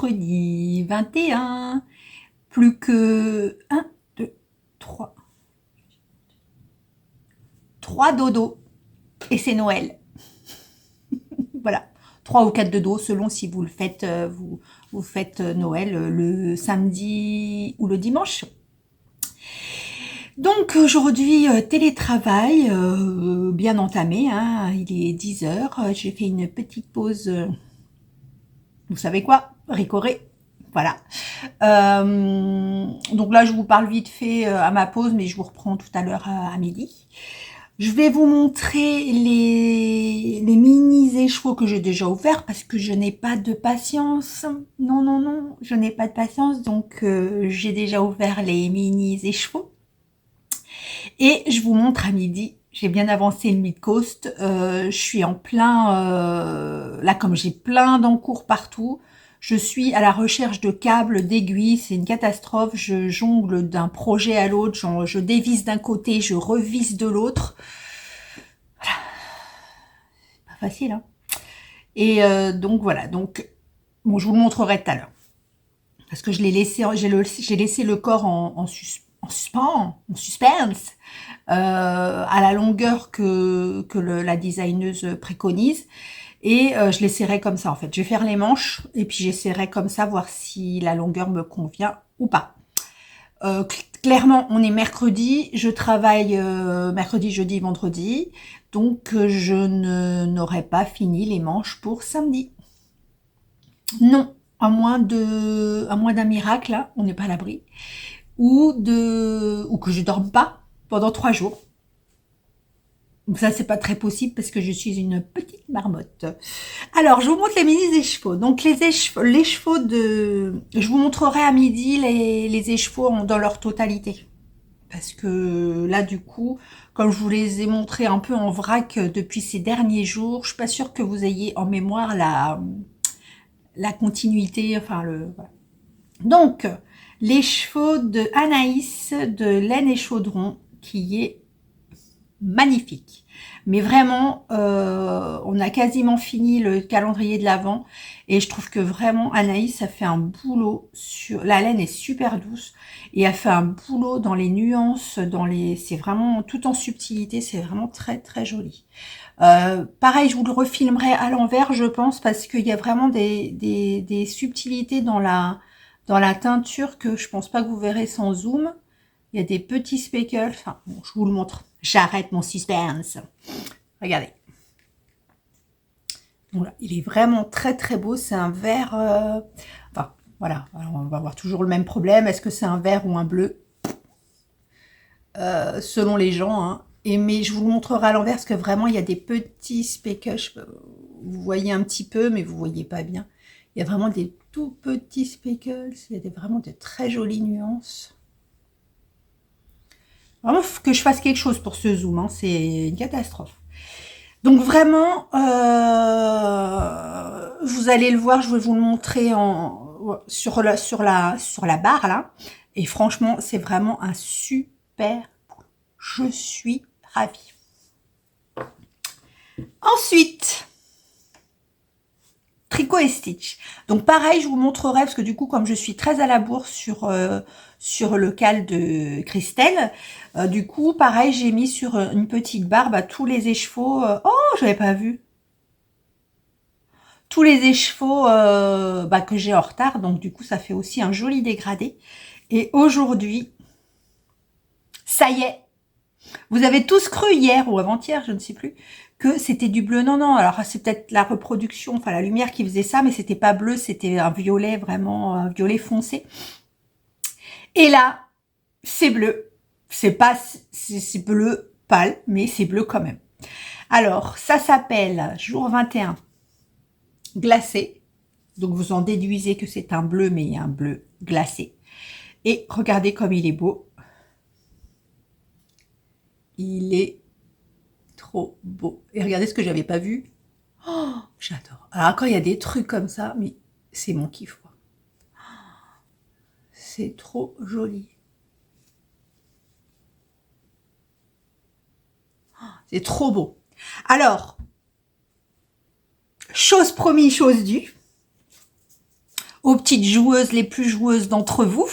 mercredi 21. Plus que 1, 2, 3. 3 dodos. Et c'est Noël. Voilà. 3 ou 4 dodos selon si vous le faites, vous faites Noël le samedi ou le dimanche. Donc aujourd'hui, télétravail bien entamé, hein, il est 10 heures. J'ai fait une petite pause, vous savez quoi, ricoré. Voilà. Donc là, je vous parle vite fait à ma pause, mais je vous reprends tout à l'heure à midi. Je vais vous montrer les mini échevaux que j'ai déjà ouverts parce que je n'ai pas de patience. Non, non, non, je n'ai pas de patience. Donc, j'ai déjà ouvert les mini échevaux. Et je vous montre à midi. J'ai bien avancé le mid-coast. Je suis en plein... là, comme j'ai plein d'encours partout, je suis à la recherche de câbles, d'aiguilles. C'est une catastrophe. Je jongle d'un projet à l'autre. Je dévisse d'un côté, je revisse de l'autre. Pas facile, hein. Et donc, voilà. Donc, bon, je vous le montrerai tout à l'heure. Parce que je l'ai laissé, j'ai laissé le corps en suspens, en suspense, à la longueur que la designeuse préconise. Et je les serrai comme ça en fait. Je vais faire les manches et puis j'essaierai comme ça voir si la longueur me convient ou pas. Clairement, on est mercredi. Je travaille mercredi, jeudi, vendredi. Donc je n'aurai pas fini les manches pour samedi. Non, à moins d'un miracle, là, on n'est pas à l'abri. Ou que je dorme pas pendant 3 jours. Ça, c'est pas très possible parce que je suis une petite marmotte. Alors, je vous montre les mini échevaux. Donc, les chevaux je vous montrerai à midi les échevaux dans leur totalité. Parce que là, du coup, comme je vous les ai montrés un peu en vrac depuis ces derniers jours, je suis pas sûre que vous ayez en mémoire la continuité, enfin voilà. Donc, les chevaux de Anaïs de Laine et Chaudron, qui est magnifique. Mais vraiment, on a quasiment fini le calendrier de l'Avent et je trouve que vraiment Anaïs a fait un boulot sur la laine est super douce et a fait un boulot dans les nuances, c'est vraiment tout en subtilité, c'est vraiment très très joli. Pareil, je vous le refilmerai à l'envers, je pense, parce qu'il y a vraiment des subtilités dans la teinture que je pense pas que vous verrez sans zoom. Il y a des petits speckles. Enfin, bon, je vous le montre. J'arrête mon suspense. Regardez. Voilà, il est vraiment très très beau. C'est un vert... Enfin, voilà. Alors, on va avoir toujours le même problème. Est-ce que c'est un vert ou un bleu selon les gens, hein. Mais je vous le montrerai à l'envers parce que vraiment, il y a des petits speckles. Vous voyez un petit peu, mais vous voyez pas bien. Il y a vraiment des tout petits speckles. Il y a vraiment de très jolies nuances. Vraiment, faut que je fasse quelque chose pour ce zoom, hein. C'est une catastrophe. Donc vraiment, vous allez le voir, je vais vous le montrer sur la barre là. Et franchement, c'est vraiment un super. Je suis ravie. Ensuite, tricot et stitch. Donc pareil, je vous montrerai, parce que du coup, comme je suis très à la bourre sur le cal de Christelle, du coup, pareil, j'ai mis sur une petite barre tous les écheveaux. Oh, j'avais pas vu. Tous les écheveaux que j'ai en retard. Donc du coup, ça fait aussi un joli dégradé. Et aujourd'hui, ça y est. Vous avez tous cru hier ou avant-hier, je ne sais plus, que c'était du bleu. Non, non, alors c'est peut-être la reproduction, enfin la lumière qui faisait ça, mais c'était pas bleu, c'était un violet, vraiment un violet foncé. Et là, c'est bleu. C'est pas, c'est bleu pâle, mais c'est bleu quand même. Alors, ça s'appelle jour 21 glacé. Donc, vous en déduisez que c'est un bleu, mais un bleu glacé. Et regardez comme il est beau. Il est trop beau. Et regardez ce que j'avais pas vu. Oh, j'adore. Alors, quand il y a des trucs comme ça, mais c'est mon kiff, quoi. C'est trop joli. C'est trop beau. Alors, chose promise, chose due. aux petites joueuses, les plus joueuses d'entre vous,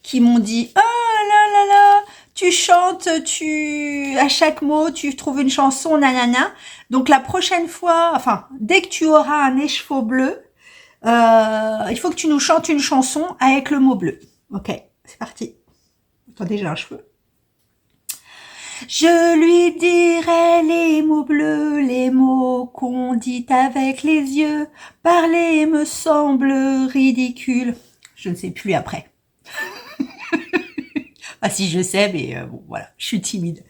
qui m'ont dit « Oh là là là, tu chantes, à chaque mot, tu trouves une chanson, nanana. » Donc la prochaine fois, enfin, dès que tu auras un écheveau bleu, il faut que tu nous chantes une chanson avec le mot bleu. Ok, c'est parti. Attendez, j'ai un cheveu. Je lui dirai les mots bleus, les mots qu'on dit avec les yeux. Parler me semble ridicule. Je ne sais plus après. Ah si, je sais, mais bon, voilà, je suis timide.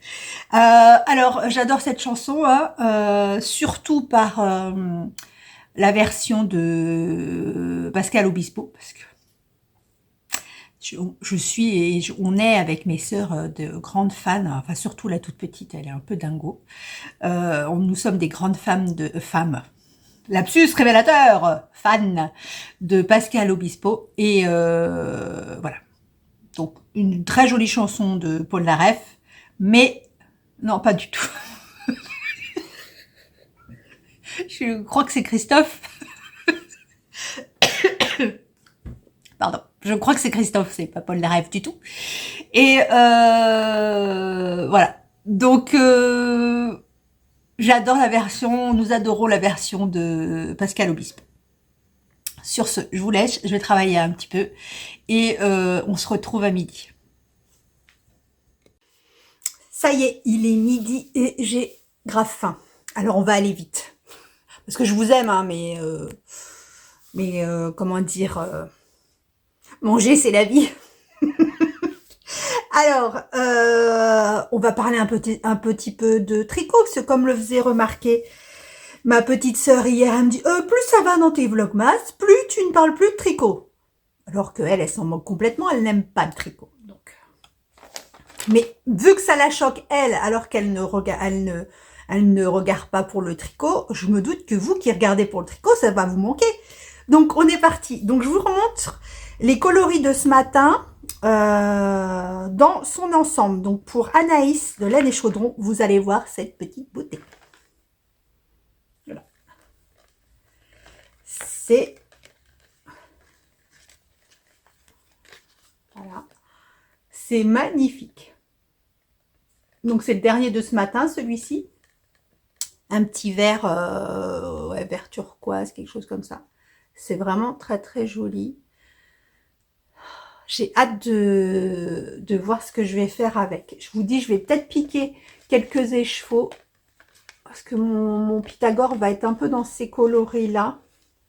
Alors, j'adore cette chanson, hein, surtout par la version de Pascal Obispo, parce que je suis et on est avec mes sœurs de grandes fans, enfin surtout la toute petite, elle est un peu dingo. Nous sommes des grandes femmes. Lapsus révélateur, fan de Pascal Obispo et voilà. Donc une très jolie chanson de Paul Naref, mais non pas du tout. Je crois que c'est Christophe. Pardon, je crois que c'est Christophe, c'est pas Paul Naref du tout. Et voilà. Donc j'adore la version, nous adorons la version de Pascal Obispo. Sur ce, je vous laisse, je vais travailler un petit peu et on se retrouve à midi. Ça y est, il est midi et j'ai grave faim. Alors on va aller vite. Parce que je vous aime, hein, mais comment dire, manger c'est la vie. Alors, on va parler un petit peu de tricot, parce que comme le faisait remarquer ma petite sœur hier, elle me dit plus ça va dans tes vlogmas, plus tu ne parles plus de tricot. Alors qu'elle, elle s'en moque complètement, elle n'aime pas le tricot. Donc. Mais vu que ça la choque, elle, alors qu'elle ne regarde pas pour le tricot, je me doute que vous qui regardez pour le tricot, ça va vous manquer. Donc on est parti. Donc je vous remontre les coloris de ce matin dans son ensemble. Donc pour Anaïs de Laine et Chaudron, vous allez voir cette petite beauté. Voilà. C'est voilà. C'est magnifique. Donc c'est le dernier de ce matin, celui-ci. Un petit vert, ouais, vert turquoise, quelque chose comme ça. C'est vraiment très très joli. J'ai hâte de voir ce que je vais faire avec. Je vous dis, je vais peut-être piquer quelques écheveaux. Parce que mon Pythagore va être un peu dans ces coloris-là.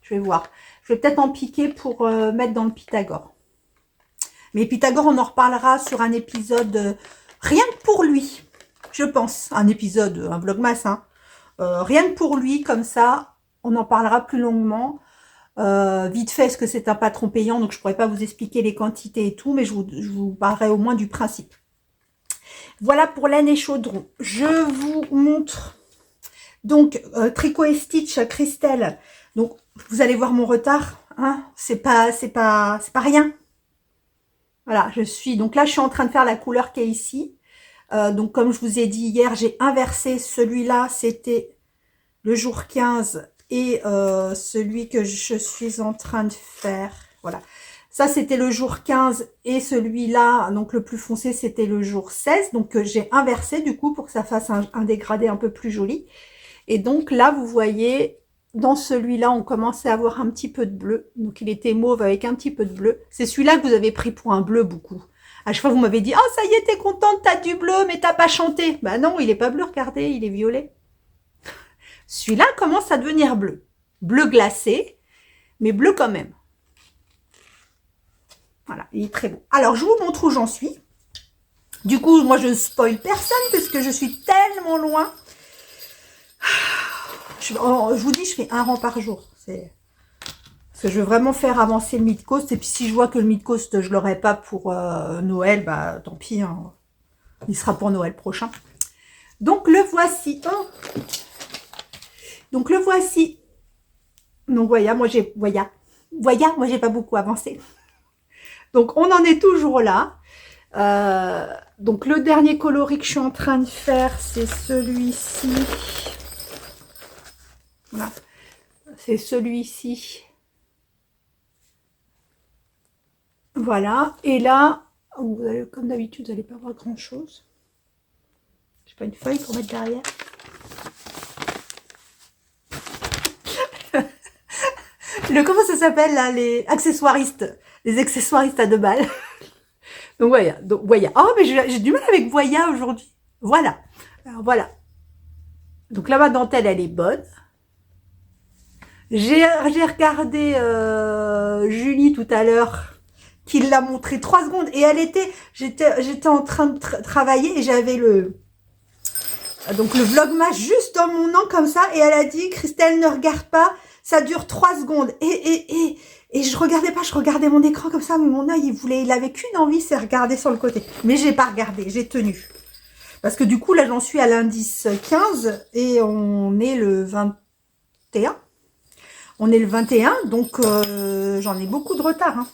Je vais voir. Je vais peut-être en piquer pour mettre dans le Pythagore. Mais Pythagore, on en reparlera sur un épisode rien que pour lui. Je pense. Un épisode, un vlogmas, hein. Rien que pour lui, comme ça, on en parlera plus longuement. Vite fait, parce que c'est un patron payant, donc je pourrais pas vous expliquer les quantités et tout, mais je vous parlerai au moins du principe. Voilà pour Laine et Chaudron. Je vous montre donc Tricot et Stitch Christelle. Donc vous allez voir mon retard, hein, c'est pas rien. Voilà, je suis en train de faire la couleur qui est ici. Donc comme je vous ai dit hier, j'ai inversé celui-là, c'était le jour 15 et celui que je suis en train de faire, voilà. Ça, c'était le jour 15 et celui-là, donc le plus foncé, c'était le jour 16. Donc j'ai inversé du coup pour que ça fasse un dégradé un peu plus joli. Et donc là, vous voyez, dans celui-là, on commençait à avoir un petit peu de bleu. Donc il était mauve avec un petit peu de bleu. C'est celui-là que vous avez pris pour un bleu beaucoup. À chaque fois, vous m'avez dit « Oh, ça y est, t'es contente, t'as du bleu, mais t'as pas chanté. » Bah non, il est pas bleu, regardez, il est violet. Celui-là commence à devenir bleu. Bleu glacé, mais bleu quand même. Voilà, il est très beau. Alors, je vous montre où j'en suis. Du coup, moi, je spoil personne puisque je suis tellement loin. Je vous dis, je fais un rang par jour. Parce que je veux vraiment faire avancer le mid-coast. Et puis, si je vois que le mid-coast, je ne l'aurai pas pour Noël, bah tant pis. Hein. Il sera pour Noël prochain. Donc, le voici. Oh. Donc, le voici. Donc, voilà, moi, j'ai pas beaucoup avancé. Donc, on en est toujours là. Donc, le dernier coloris que je suis en train de faire, c'est celui-ci. Voilà. C'est celui-ci. Voilà. Et là, vous allez, comme d'habitude, vous n'allez pas voir grand-chose. J'ai pas une feuille pour mettre derrière. Comment ça s'appelle là, les accessoiristes. Les accessoiristes à 2 balles. Donc voilà. Donc, Voya. Oh, mais j'ai du mal avec Voya aujourd'hui. Voilà. Alors voilà. Donc là, ma dentelle, elle est bonne. J'ai regardé Julie tout à l'heure, qui l'a montré 3 secondes. Et j'étais en train de travailler et j'avais donc le vlogmas juste dans mon an comme ça. Et elle a dit, Christelle, ne regarde pas, ça dure 3 secondes. Et je regardais pas, je regardais mon écran comme ça, mais mon œil, il avait qu'une envie, c'est regarder sur le côté. Mais j'ai pas regardé, j'ai tenu. Parce que du coup, là, j'en suis à l'indice 15 et on est le 21. On est le 21, donc j'en ai beaucoup de retard. Hein.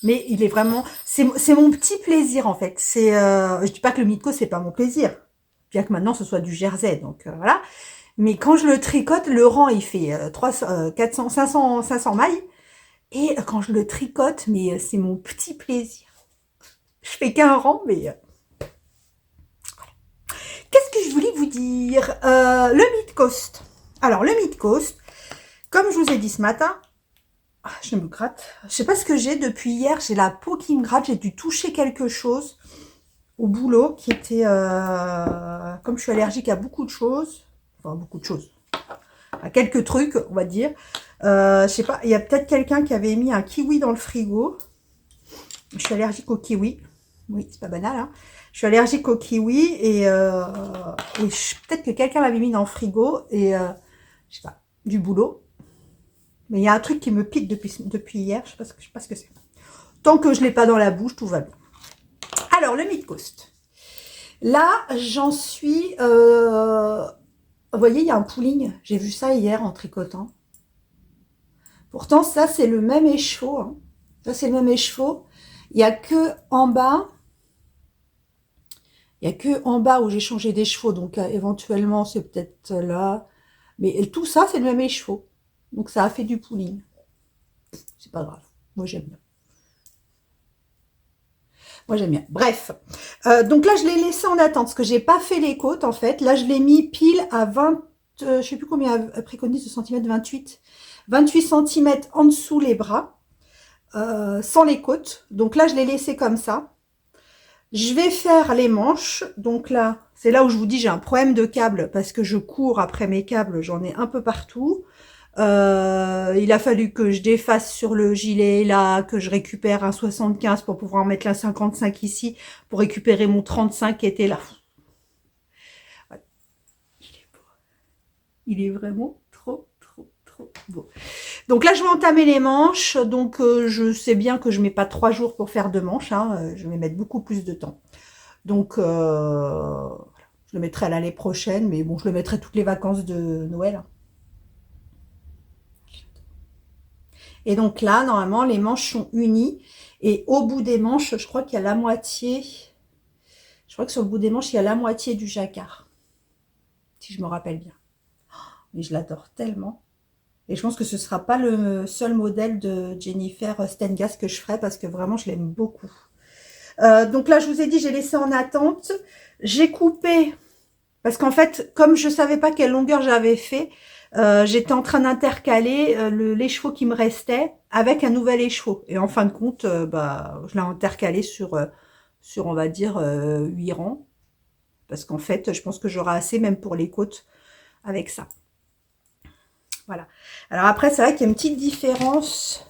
Mais il est vraiment... C'est mon petit plaisir, en fait. Je dis pas que le Midco, c'est pas mon plaisir. Bien que maintenant, ce soit du jersey, donc voilà. Mais quand je le tricote, le rang, il fait 400, 500 mailles. Et quand je le tricote, mais c'est mon petit plaisir. Je fais qu'un rang, mais... voilà. Qu'est-ce que je voulais vous dire Le Midcoast. Alors, le Midcoast, comme je vous ai dit ce matin, je me gratte. Je sais pas ce que j'ai depuis hier. J'ai la peau qui me gratte. J'ai dû toucher quelque chose au boulot qui était... comme je suis allergique à beaucoup de choses. Enfin, beaucoup de choses. À quelques trucs, on va dire. Je sais pas. Il y a peut-être quelqu'un qui avait mis un kiwi dans le frigo. Je suis allergique au kiwi. Oui, c'est pas banal. Hein. Je suis allergique au kiwi et peut-être que quelqu'un l'avait mis dans le frigo et je sais pas, du boulot. Mais il y a un truc qui me pique depuis hier, je sais pas ce que c'est. Tant que je l'ai pas dans la bouche, tout va bien. Alors, le Midcoast. Là, j'en suis... vous voyez, il y a un pooling. J'ai vu ça hier en tricotant. Pourtant, ça, c'est le même écheveau. Hein. Ça, c'est le même écheveau. Il n'y a que en bas... Il n'y a que en bas où j'ai changé d'écheveau. Donc, éventuellement, c'est peut-être là. Mais tout ça, c'est le même écheveau. Donc, ça a fait du pooling. C'est pas grave. Moi, j'aime bien. Moi, j'aime bien. Bref. Donc là, je l'ai laissé en attente parce que j'ai pas fait les côtes, en fait. Là, je l'ai mis pile à 20, je sais plus combien préconise de centimètres, 28. 28 centimètres en dessous les bras, sans les côtes. Donc là, je l'ai laissé comme ça. Je vais faire les manches. Donc là, c'est là où je vous dis j'ai un problème de câble parce que je cours après mes câbles. J'en ai un peu partout. Il a fallu que je défasse sur le gilet là, que je récupère un 75 pour pouvoir en mettre un 55 ici, pour récupérer mon 35 qui était là. Il est vraiment trop beau. Donc là, je vais entamer les manches. Donc, je sais bien que je mets pas 3 jours pour faire 2 manches. Hein. Je vais mettre beaucoup plus de temps. Donc, je le mettrai à l'année prochaine. Mais bon, je le mettrai toutes les vacances de Noël. Et donc là, normalement, les manches sont unies. Et au bout des manches, je crois qu'il y a la moitié. Je crois que sur le bout des manches, il y a la moitié du jacquard. Si je me rappelle bien. Mais je l'adore tellement. Et je pense que ce ne sera pas le seul modèle de Jennifer Stengas que je ferai parce que vraiment, je l'aime beaucoup. Donc là, je vous ai dit, j'ai laissé en attente. J'ai coupé parce qu'en fait, comme je ne savais pas quelle longueur j'avais fait, j'étais en train d'intercaler l'écheveau qui me restait avec un nouvel écheveau. Et en fin de compte, je l'ai intercalé sur, on va dire, 8 rangs. Parce qu'en fait, je pense que j'aurai assez même pour les côtes avec ça. Voilà. Alors après, c'est vrai qu'il y a une petite différence.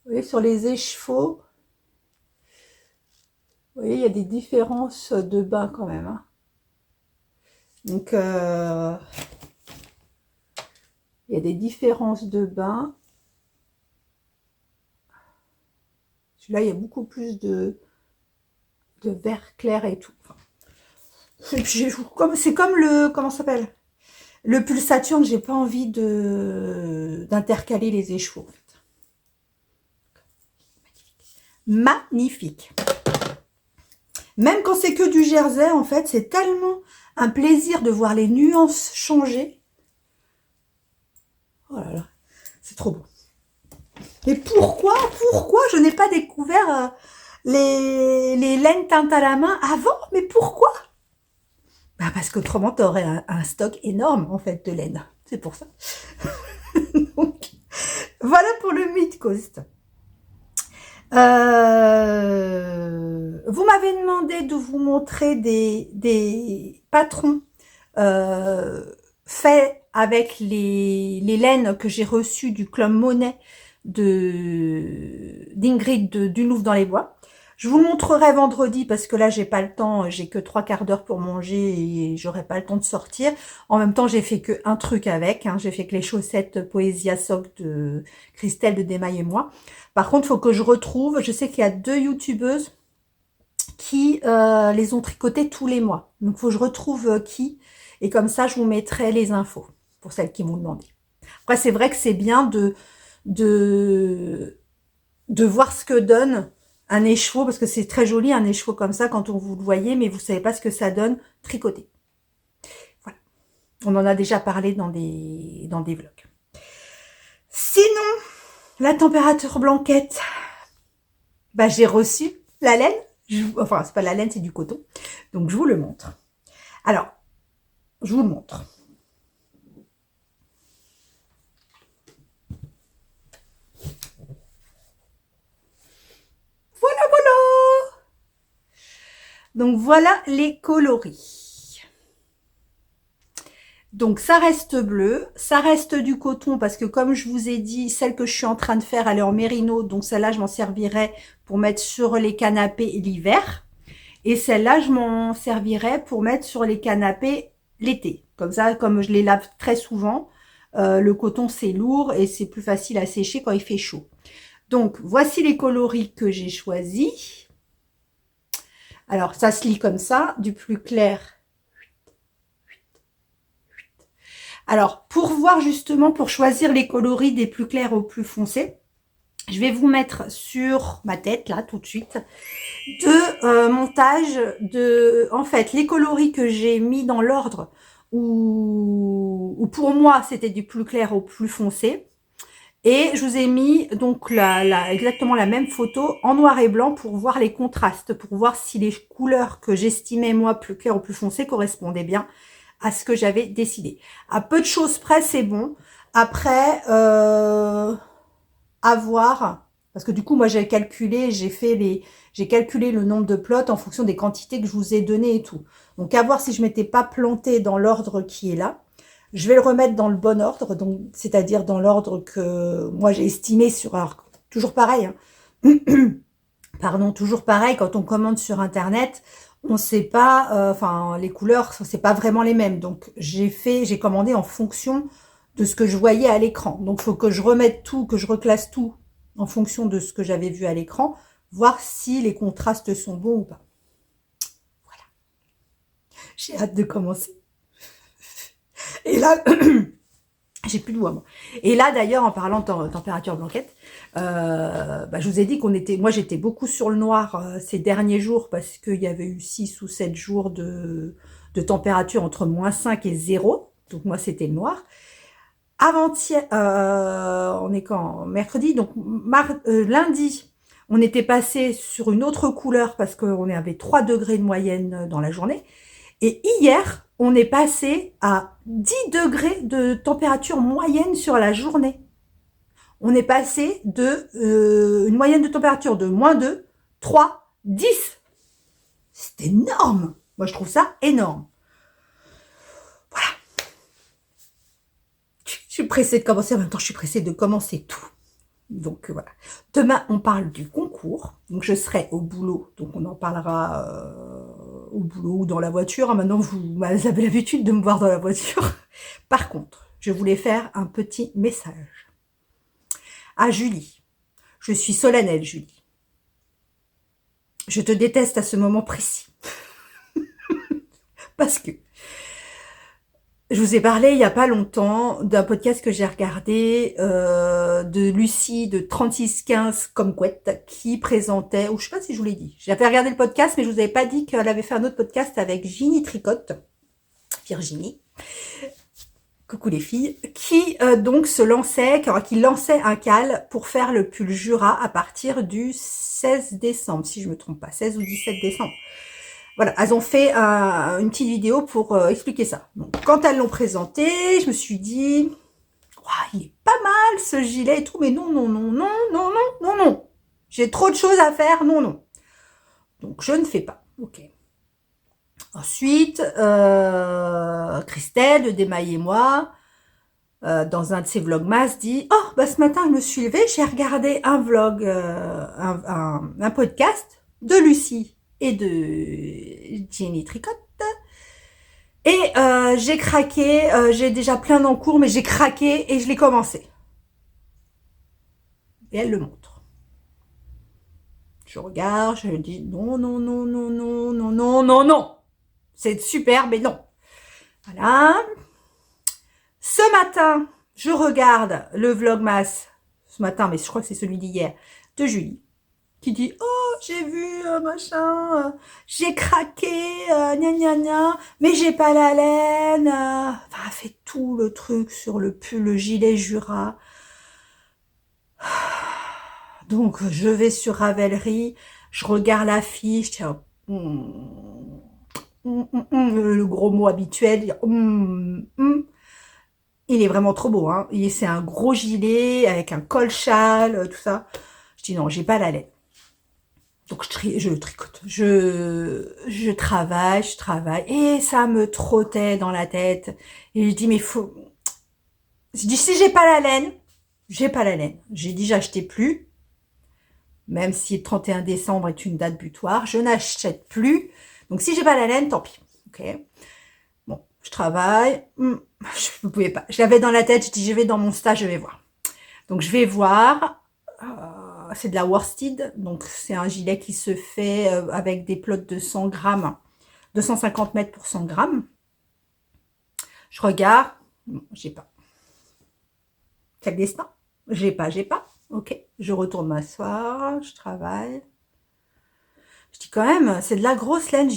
Vous voyez, sur les écheveaux, vous voyez, il y a des différences de bas quand même. Hein. Donc, il y a des différences de bas. Celui-là, il y a beaucoup plus de vert clair et tout. Enfin, c'est comme le... Comment ça s'appelle? Le Pulsaturne, j'ai pas envie d'intercaler les écheveaux. En fait. Magnifique. Même quand c'est que du jersey, en fait, c'est tellement un plaisir de voir les nuances changer. Oh là là, c'est trop beau. Mais pourquoi je n'ai pas découvert les laines teintes à la main avant? Mais pourquoi? Bah parce qu'autrement, tu aurais un stock énorme, en fait, de laine. C'est pour ça. Donc, voilà pour le mid-coast. Vous m'avez demandé de vous montrer des patrons faits avec les laines que j'ai reçues du Club Monet d'Ingrid du Louvre dans les Bois. Je vous montrerai vendredi parce que là j'ai pas le temps, j'ai que 3/4 d'heure pour manger et j'aurai pas le temps de sortir. En même temps j'ai fait que un truc avec, j'ai fait que les chaussettes Poesia Sock de Christelle de Desmailles et moi. Par contre il faut que je retrouve, je sais qu'il y a 2 youtubeuses qui les ont tricotées tous les mois. Donc il faut que je retrouve qui et comme ça je vous mettrai les infos pour celles qui m'ont demandé. Après c'est vrai que c'est bien de voir ce que donne un écheveau, parce que c'est très joli un écheveau comme ça quand on vous le voyez, mais vous savez pas ce que ça donne tricoté. Voilà. On en a déjà parlé dans des vlogs. Sinon, la température blanquette, bah j'ai reçu la laine. Enfin, c'est pas la laine, c'est du coton. Donc je vous le montre. Alors, je vous le montre. Donc voilà les coloris. Donc ça reste bleu, ça reste du coton parce que comme je vous ai dit, celle que je suis en train de faire, elle est en mérino, donc celle-là je m'en servirai pour mettre sur les canapés l'hiver. Et celle-là je m'en servirai pour mettre sur les canapés l'été. Comme ça, comme je les lave très souvent, le coton c'est lourd et c'est plus facile à sécher quand il fait chaud. Donc voici les coloris que j'ai choisis. Alors, ça se lit comme ça, du plus clair. Alors, pour voir justement, pour choisir les coloris des plus clairs aux plus foncés, je vais vous mettre sur ma tête, là, tout de suite, de montage de... En fait, les coloris que j'ai mis dans l'ordre où pour moi, c'était du plus clair au plus foncé. Et je vous ai mis donc exactement la même photo en noir et blanc pour voir les contrastes, pour voir si les couleurs que j'estimais moi plus claires ou plus foncées correspondaient bien à ce que j'avais décidé. À peu de choses près, c'est bon. Après, à voir, parce que du coup, moi j'ai calculé, j'ai calculé le nombre de plots en fonction des quantités que je vous ai données et tout. Donc à voir si je m'étais pas plantée dans l'ordre qui est là. Je vais le remettre dans le bon ordre, donc c'est-à-dire dans l'ordre que moi j'ai estimé sur... Alors, toujours pareil, pardon, toujours pareil, quand on commande sur Internet, on ne sait pas, enfin, les couleurs, c'est pas vraiment les mêmes. Donc, j'ai commandé en fonction de ce que je voyais à l'écran. Donc, il faut que je remette tout, que je reclasse tout en fonction de ce que j'avais vu à l'écran, voir si les contrastes sont bons ou pas. Voilà. J'ai hâte de commencer. Et là, j'ai plus de voix, moi. Et là, d'ailleurs, en parlant de température blanquette, je vous ai dit moi j'étais beaucoup sur le noir ces derniers jours parce qu'il y avait eu 6 ou 7 jours de température entre -5 et 0. Donc moi, c'était le noir. Avant-hier, on est quand? Mercredi, donc lundi, on était passé sur une autre couleur parce qu'on avait 3 degrés de moyenne dans la journée. Et hier, on est passé à 10 degrés de température moyenne sur la journée. On est passé de une moyenne de température de -2, 3, 10. C'est énorme. Moi, je trouve ça énorme. Voilà. Je suis pressée de commencer. En même temps, je suis pressée de commencer tout. Donc voilà. Demain, on parle du concours. Donc je serai au boulot. Donc on en parlera au boulot ou dans la voiture. Maintenant, vous avez l'habitude de me voir dans la voiture. Par contre, je voulais faire un petit message à Julie. Je suis solennelle, Julie. Je te déteste à ce moment précis. Parce que je vous ai parlé il n'y a pas longtemps d'un podcast que j'ai regardé de Lucie de 3615 comme couette qui présentait, ou je sais pas si je vous l'ai dit, j'avais regardé le podcast mais je vous avais pas dit qu'elle avait fait un autre podcast avec Ginny Tricotte, Virginie, coucou les filles, qui donc qui lançait un cal pour faire le pull Jura à partir du 16 décembre, si je me trompe pas, 16 ou 17 décembre. Voilà, elles ont fait une petite vidéo pour expliquer ça. Donc, quand elles l'ont présenté, je me suis dit, il est pas mal ce gilet et tout, mais non, non, non, non, non, non, non, non. J'ai trop de choses à faire, non, non. Donc, je ne fais pas. Ok. Ensuite, Christelle de Démaille et moi, dans un de ses vlogmas, dit « Oh, bah ce matin, je me suis levée, j'ai regardé un vlog, un podcast de Lucie et de Jenny Tricotte. Et j'ai craqué, j'ai déjà plein d'encours, mais j'ai craqué et je l'ai commencé. » Et elle le montre. Je regarde, je dis « Non, non, non, non, non, non, non, non, non. C'est super, mais non. » Voilà. Ce matin, je regarde le vlogmas, ce matin, mais je crois que c'est celui d'hier, de Julie, qui dit « Oh, j'ai vu, machin, j'ai craqué, gna gna gna, mais j'ai pas la laine. » Enfin, elle fait tout le truc sur le pull, le gilet Jura. Donc, je vais sur Ravelry, je regarde la fiche, tiens, le gros mot habituel, il est vraiment trop beau, hein. C'est un gros gilet avec un col châle, tout ça. Je dis non, j'ai pas la laine. Donc je le tricote. Je travaille, et ça me trottait dans la tête. Et je dis mais faut. Je dis si j'ai pas la laine, j'ai pas la laine. J'ai dit j'achetais plus. Même si le 31 décembre est une date butoir, je n'achète plus. Donc si j'ai pas la laine, tant pis. Ok. Bon, je travaille. Je ne pouvais pas. Je l'avais dans la tête. Je dis je vais dans mon stage, je vais voir. Donc je vais voir. C'est de la worsted, donc c'est un gilet qui se fait avec des plots de 100 grammes, 250 mètres pour 100 grammes. Je regarde, non, j'ai pas. Quel destin? J'ai pas. Ok, je retourne m'asseoir, je travaille. Je dis quand même, c'est de la grosse laine.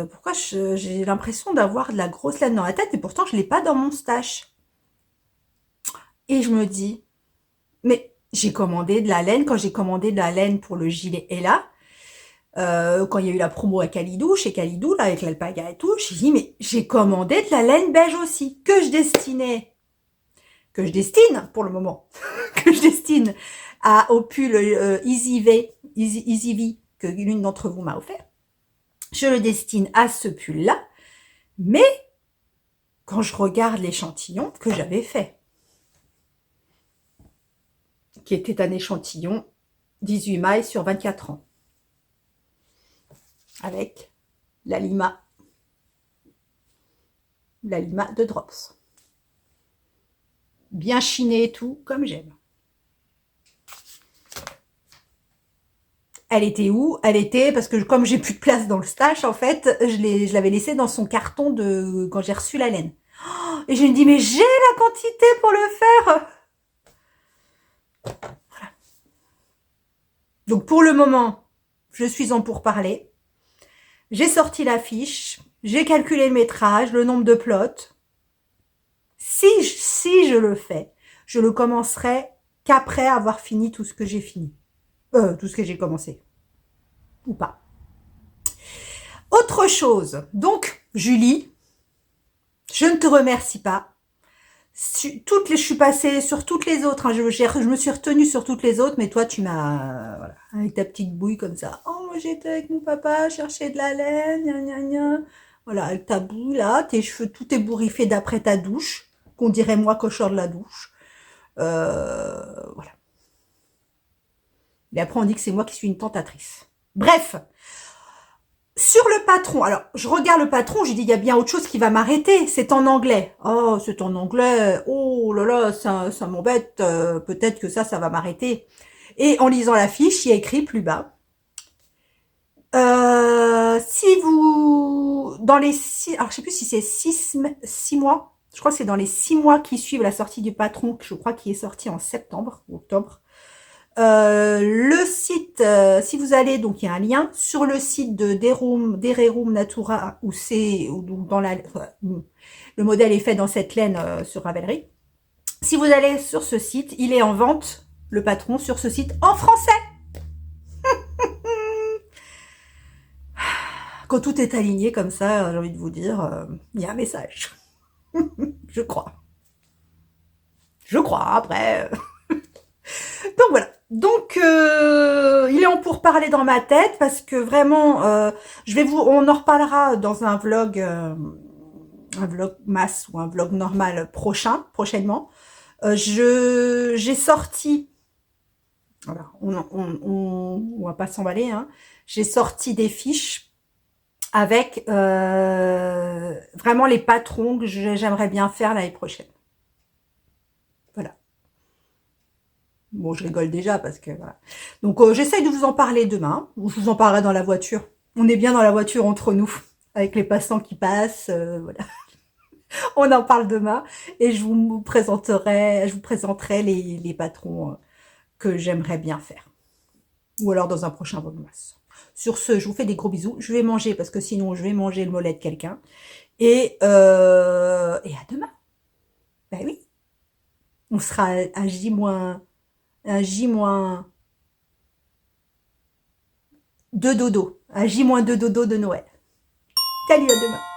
Pourquoi j'ai l'impression d'avoir de la grosse laine dans la tête, mais pourtant je l'ai pas dans mon stash. Et je me dis, mais j'ai commandé de la laine. Quand j'ai commandé de la laine pour le gilet Ella, quand il y a eu la promo à Calidou, chez Calidou, là, avec l'alpaga et tout, j'ai dit, mais j'ai commandé de la laine beige aussi, que je destine, pour le moment, que je destine au pull Easy V, que l'une d'entre vous m'a offert. Je le destine à ce pull-là, mais quand je regarde l'échantillon que j'avais fait, qui était un échantillon 18 mailles sur 24 ans. Avec la lima de Drops. Bien chiné et tout, comme j'aime. Elle était où? Elle était, parce que comme j'ai plus de place dans le stash, en fait, je l'avais laissée dans son carton de quand j'ai reçu la laine. Et je me dis, mais j'ai la quantité pour le faire. Voilà. Donc pour le moment, je suis en pourparlers. J'ai sorti la fiche, j'ai calculé le métrage, le nombre de plots. Si je le fais, je le commencerai qu'après avoir fini tout ce que j'ai fini. Tout ce que j'ai commencé. Ou pas. Autre chose. Donc, Julie, je ne te remercie pas. Je suis passée sur toutes les autres. Hein, je me suis retenue sur toutes les autres, mais toi, tu m'as... voilà, avec ta petite bouille comme ça. Oh, moi, j'étais avec mon papa, chercher de la laine, gna gna gna. Voilà, avec ta boue, là, tes cheveux tout ébouriffés d'après ta douche, qu'on dirait moi quand je sors de la douche. Voilà. Et après, on dit que c'est moi qui suis une tentatrice. Bref, sur le patron, alors je regarde le patron, j'ai dit il y a bien autre chose qui va m'arrêter, c'est en anglais. Oh, c'est en anglais, oh là là, ça m'embête, peut-être que ça va m'arrêter. Et en lisant la fiche, il y a écrit plus bas. Si vous, dans les 6, alors je sais plus si c'est 6 mois, je crois que c'est dans les 6 mois qui suivent la sortie du patron, que je crois qu'il est sorti en septembre ou octobre. Le site, si vous allez, donc il y a un lien sur le site de d'Ererum Natura, où c'est dans le modèle est fait dans cette laine sur Ravelry. Si vous allez sur ce site, il est en vente, le patron, sur ce site en français. Quand tout est aligné comme ça, j'ai envie de vous dire, il y a un message. Je crois. Je crois, après. Donc voilà. Donc il est en pourparlers dans ma tête parce que vraiment, on en reparlera dans un vlog masse ou un vlog normal prochainement. J'ai sorti, voilà, on va pas s'emballer, hein. J'ai sorti des fiches avec vraiment les patrons que j'aimerais bien faire l'année prochaine. Voilà. Bon, je rigole déjà parce que voilà. Donc j'essaye de vous en parler demain, ou je vous en parlerai dans la voiture. On est bien dans la voiture entre nous, avec les passants qui passent, voilà. On en parle demain et je vous présenterai les patrons que j'aimerais bien faire. Ou alors dans un prochain Vlogmas. Sur ce, je vous fais des gros bisous. Je vais manger parce que sinon je vais manger le mollet de quelqu'un. Et à demain. Ben oui. On sera à J-2 dodo. À J-2 dodo de Noël. Salut, à demain.